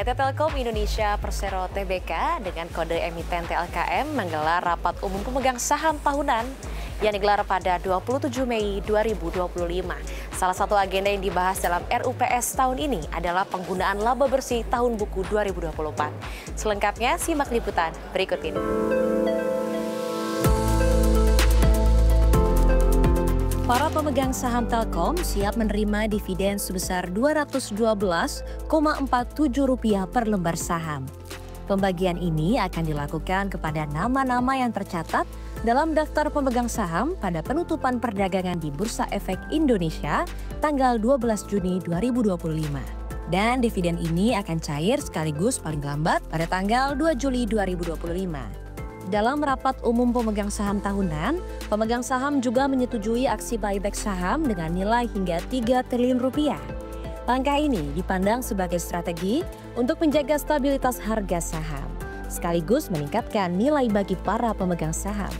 PT Telkom Indonesia Persero Tbk dengan kode emiten TLKM menggelar rapat umum pemegang saham tahunan yang digelar pada 27 Mei 2025. Salah satu agenda yang dibahas dalam RUPS tahun ini adalah penggunaan laba bersih tahun buku 2024. Selengkapnya simak liputan berikut ini. Para pemegang saham Telkom siap menerima dividen sebesar Rp212,47 per lembar saham. Pembagian ini akan dilakukan kepada nama-nama yang tercatat dalam daftar pemegang saham pada penutupan perdagangan di Bursa Efek Indonesia tanggal 12 Juni 2025. Dan dividen ini akan cair sekaligus paling lambat pada tanggal 2 Juli 2025. Dalam rapat umum pemegang saham tahunan, pemegang saham juga menyetujui aksi buyback saham dengan nilai hingga Rp3 triliun. Langkah ini dipandang sebagai strategi untuk menjaga stabilitas harga saham, sekaligus meningkatkan nilai bagi para pemegang saham.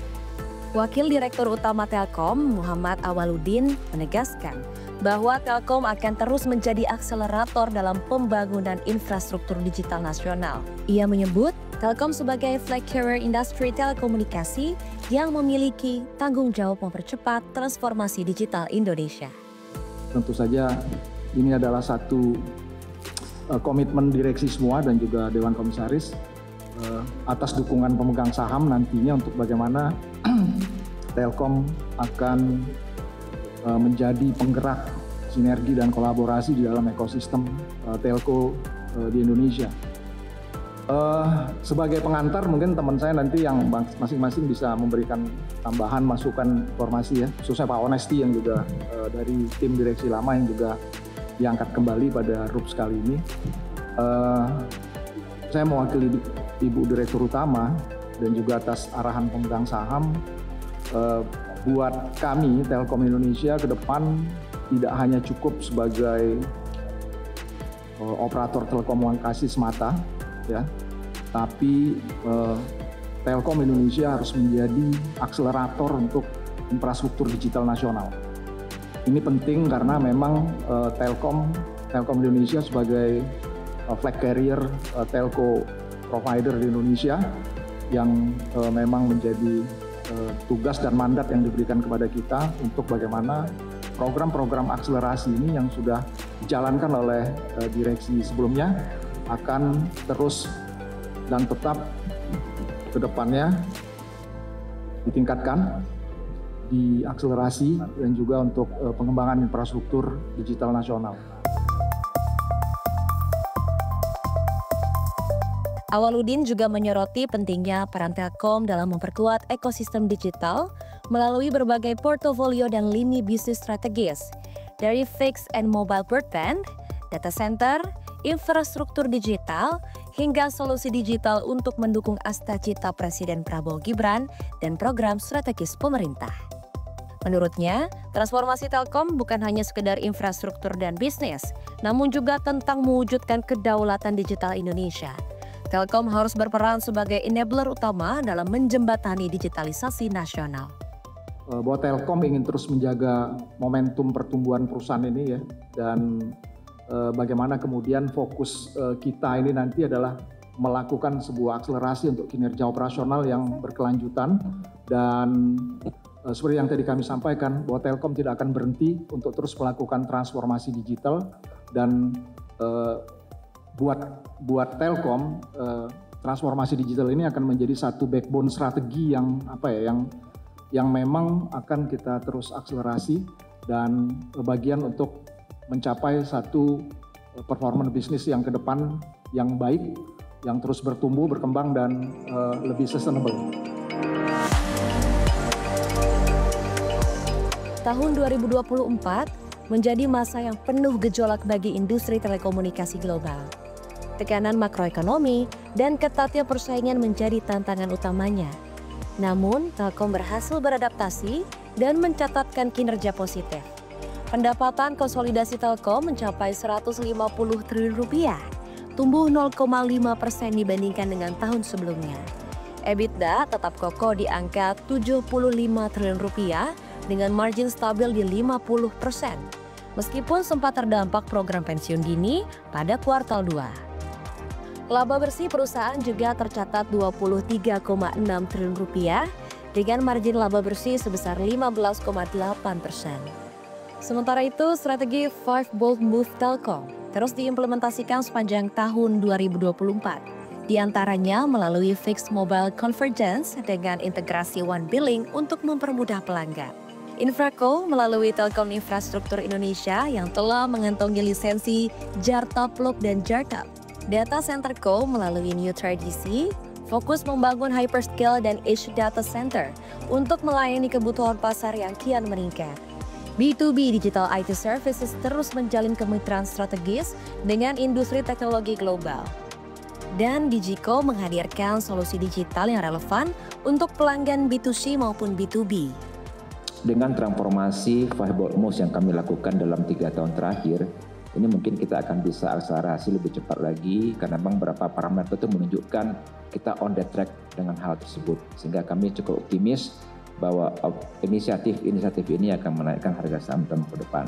Wakil Direktur Utama Telkom, Muhammad Awaludin, menegaskan bahwa Telkom akan terus menjadi akselerator dalam pembangunan infrastruktur digital nasional. Ia menyebut Telkom sebagai flag carrier industri telekomunikasi yang memiliki tanggung jawab mempercepat transformasi digital Indonesia. Tentu saja ini adalah satu komitmen direksi semua dan juga Dewan Komisaris atas dukungan pemegang saham nantinya untuk bagaimana Telkom akan menjadi penggerak sinergi dan kolaborasi di dalam ekosistem telco di Indonesia. Sebagai pengantar mungkin teman saya nanti yang masing-masing bisa memberikan tambahan masukan informasi ya, khususnya Pak Onesti yang juga dari tim direksi lama yang juga diangkat kembali pada RUPS kali ini. Saya mewakili Ibu Direktur Utama dan juga atas arahan pemegang saham, buat kami Telkom Indonesia ke depan tidak hanya cukup sebagai operator telekomunikasi semata, ya, tapi Telkom Indonesia harus menjadi akselerator untuk infrastruktur digital nasional. Ini penting karena memang Telkom Indonesia sebagai flag carrier telco provider di Indonesia yang memang menjadi tugas dan mandat yang diberikan kepada kita untuk bagaimana program-program akselerasi ini yang sudah dijalankan oleh direksi sebelumnya akan terus dan tetap ke depannya ditingkatkan, diakselerasi dan juga untuk pengembangan infrastruktur digital nasional. Awaludin juga menyoroti pentingnya peran Telkom dalam memperkuat ekosistem digital melalui berbagai portofolio dan lini bisnis strategis, dari fixed and mobile broadband, data center, infrastruktur digital, hingga solusi digital untuk mendukung Astacita Presiden Prabowo Gibran dan program strategis pemerintah. Menurutnya, transformasi Telkom bukan hanya sekedar infrastruktur dan bisnis, namun juga tentang mewujudkan kedaulatan digital Indonesia. Telkom harus berperan sebagai enabler utama dalam menjembatani digitalisasi nasional. Bahwa Telkom ingin terus menjaga momentum pertumbuhan perusahaan ini ya, dan bagaimana kemudian fokus kita ini nanti adalah melakukan sebuah akselerasi untuk kinerja operasional yang berkelanjutan dan seperti yang tadi kami sampaikan bahwa Telkom tidak akan berhenti untuk terus melakukan transformasi digital dan buat Telkom transformasi digital ini akan menjadi satu backbone strategi yang memang akan kita terus akselerasi dan bagian untuk mencapai satu performance bisnis yang ke depan yang baik, yang terus bertumbuh, berkembang dan lebih sustainable. Tahun 2024 menjadi masa yang penuh gejolak bagi industri telekomunikasi global. Tekanan makroekonomi dan ketatnya persaingan menjadi tantangan utamanya. Namun, Telkom berhasil beradaptasi dan mencatatkan kinerja positif. Pendapatan konsolidasi Telkom mencapai Rp150 triliun, tumbuh 0,5% dibandingkan dengan tahun sebelumnya. EBITDA tetap kokoh di angka Rp75 triliun dengan margin stabil di 50%, meskipun sempat terdampak program pensiun dini pada kuartal 2. Laba bersih perusahaan juga tercatat 23,6 triliun rupiah dengan margin laba bersih sebesar 15,8%. Sementara itu, strategi Five Bold Move Telkom terus diimplementasikan sepanjang tahun 2024. Di antaranya melalui Fixed Mobile Convergence dengan integrasi One Billing untuk mempermudah pelanggan. Infraco melalui Telkom Infrastruktur Indonesia yang telah mengantongi lisensi Jartaplok dan Jartap. Data Center Co melalui New Tradisi fokus membangun hyperscale dan edge data center untuk melayani kebutuhan pasar yang kian meningkat. B2B Digital IT Services terus menjalin kemitraan strategis dengan industri teknologi global. Dan Digico menghadirkan solusi digital yang relevan untuk pelanggan B2C maupun B2B. Dengan transformasi Five Bold Moves yang kami lakukan dalam 3 tahun terakhir, ini mungkin kita akan bisa akselerasi lebih cepat lagi karena memang beberapa parameter itu menunjukkan kita on the track dengan hal tersebut. Sehingga kami cukup optimis bahwa inisiatif ini akan menaikkan harga saham ke depan.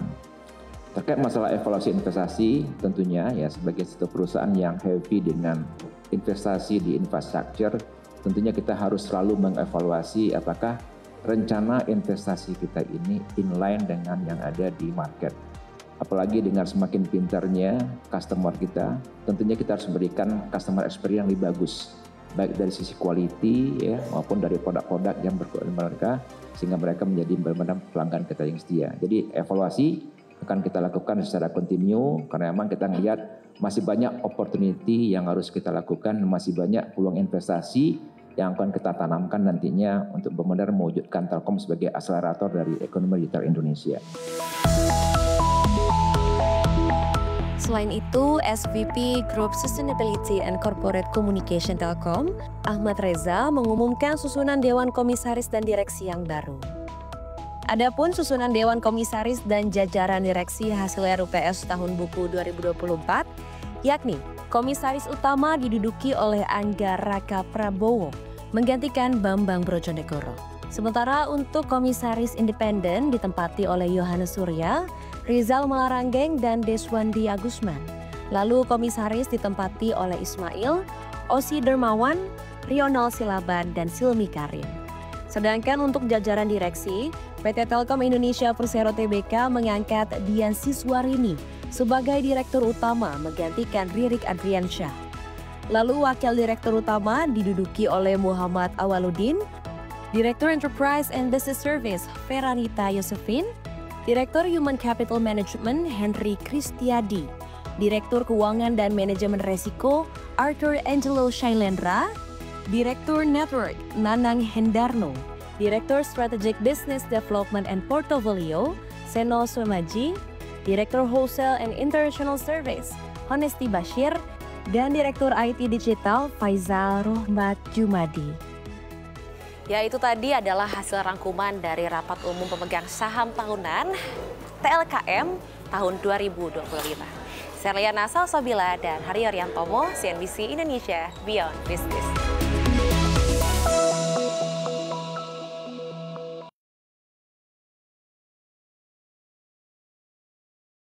Terkait masalah evaluasi investasi, tentunya ya sebagai satu perusahaan yang heavy dengan investasi di infrastruktur, tentunya kita harus selalu mengevaluasi apakah rencana investasi kita ini inline dengan yang ada di market. Apalagi dengan semakin pintarnya customer kita, tentunya kita harus memberikan customer experience yang lebih bagus, baik dari sisi quality ya maupun dari produk-produk yang berkelanjutan mereka, sehingga mereka menjadi benar-benar pelanggan kita yang setia. Jadi evaluasi akan kita lakukan secara kontinu karena memang kita melihat masih banyak opportunity yang harus kita lakukan, masih banyak peluang investasi yang akan kita tanamkan nantinya untuk benar-benar mewujudkan Telkom sebagai akselerator dari ekonomi digital Indonesia. Selain itu, SVP Group Sustainability and Corporate Communication Telkom, Ahmad Reza mengumumkan susunan Dewan Komisaris dan Direksi yang baru. Adapun susunan Dewan Komisaris dan jajaran direksi hasil RUPS tahun buku 2024, yakni Komisaris Utama diduduki oleh Angga Raka Prabowo, menggantikan Bambang Brojonegoro. Sementara untuk Komisaris Independen ditempati oleh Yohanes Surya, Rizal Malaranggeng, dan Deswandi Agusman. Lalu Komisaris ditempati oleh Ismail, Osi Dermawan, Rional Silaban, dan Silmi Karim. Sedangkan untuk jajaran direksi, PT Telkom Indonesia Persero Tbk mengangkat Dian Siswarini sebagai Direktur Utama menggantikan Ririk Adriansyah. Lalu Wakil Direktur Utama diduduki oleh Muhammad Awaludin, Direktur Enterprise and Business Service Feranita Yosefin, Direktur Human Capital Management Henry Kristiadi, Direktur Keuangan dan Manajemen Resiko Arthur Angelo Shailendra, Direktur Network Nanang Hendarno, Direktur Strategic Business Development and Portfolio Seno Soemaji, Direktur Wholesale and International Service Honesti Bashir, dan Direktur IT Digital Faizal Rohmat Jumadi. Ya, itu tadi adalah hasil rangkuman dari Rapat Umum Pemegang Saham Tahunan TLKM tahun 2025. Saya Liana Salsabila dan Hari Ariantomo, CNBC Indonesia Beyond Business.